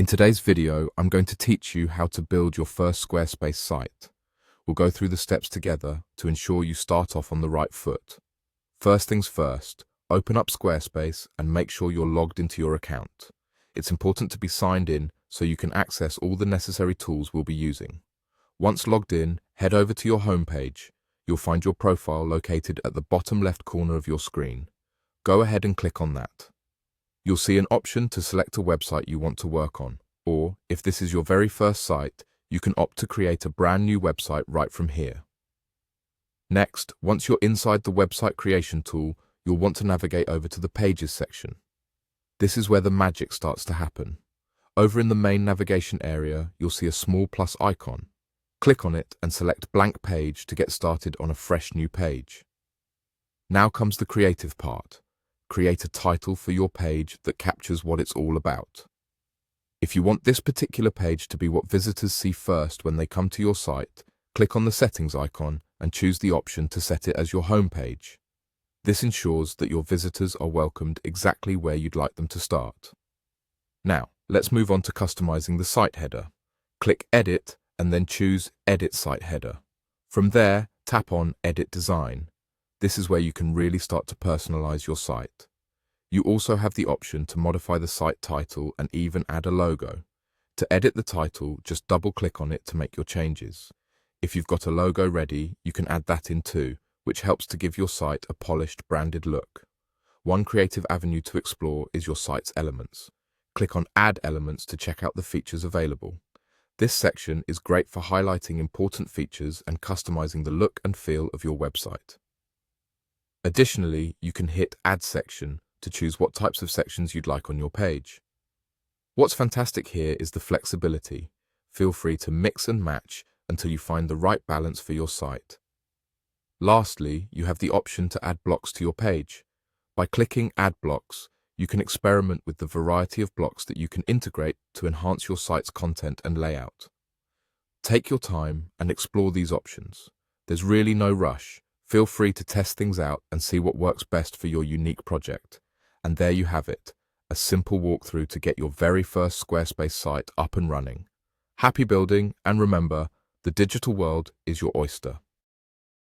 In today's video, I'm going to teach you how to build your first Squarespace site. We'll go through the steps together to ensure you start off on the right foot. First things first, open up Squarespace and make sure you're logged into your account. It's important to be signed in so you can access all the necessary tools we'll be using. Once logged in, head over to your homepage. You'll find your profile located at the bottom left corner of your screen. Go ahead and click on that. You'll see an option to select a website you want to work on, or if this is your very first site, you can opt to create a brand new website right from here. Next, once you're inside the website creation tool, you'll want to navigate over to the Pages section. This is where the magic starts to happen. Over in the main navigation area, you'll see a small plus icon. Click on it and select Blank Page to get started on a fresh new page. Now comes the creative part. Create a title for your page that captures what it's all about. If you want this particular page to be what visitors see first when they come to your site, click on the settings icon and choose the option to set it as your home page. This ensures that your visitors are welcomed exactly where you'd like them to start. Now, let's move on to customizing the site header. Click Edit and then choose Edit Site Header. From there, tap on Edit Design. This is where you can really start to personalize your site. You also have the option to modify the site title and even add a logo. To edit the title, just double-click on it to make your changes. If you've got a logo ready, you can add that in too, which helps to give your site a polished, branded look. One creative avenue to explore is your site's elements. Click on Add Elements to check out the features available. This section is great for highlighting important features and customizing the look and feel of your website. Additionally, you can hit Add Section to choose what types of sections you'd like on your page. What's fantastic here is the flexibility. Feel free to mix and match until you find the right balance for your site. Lastly, you have the option to add blocks to your page. By clicking Add Blocks, you can experiment with the variety of blocks that you can integrate to enhance your site's content and layout. Take your time and explore these options. There's really no rush. Feel free to test things out and see what works best for your unique project. And there you have it, a simple walkthrough to get your very first Squarespace site up and running. Happy building, and remember, the digital world is your oyster.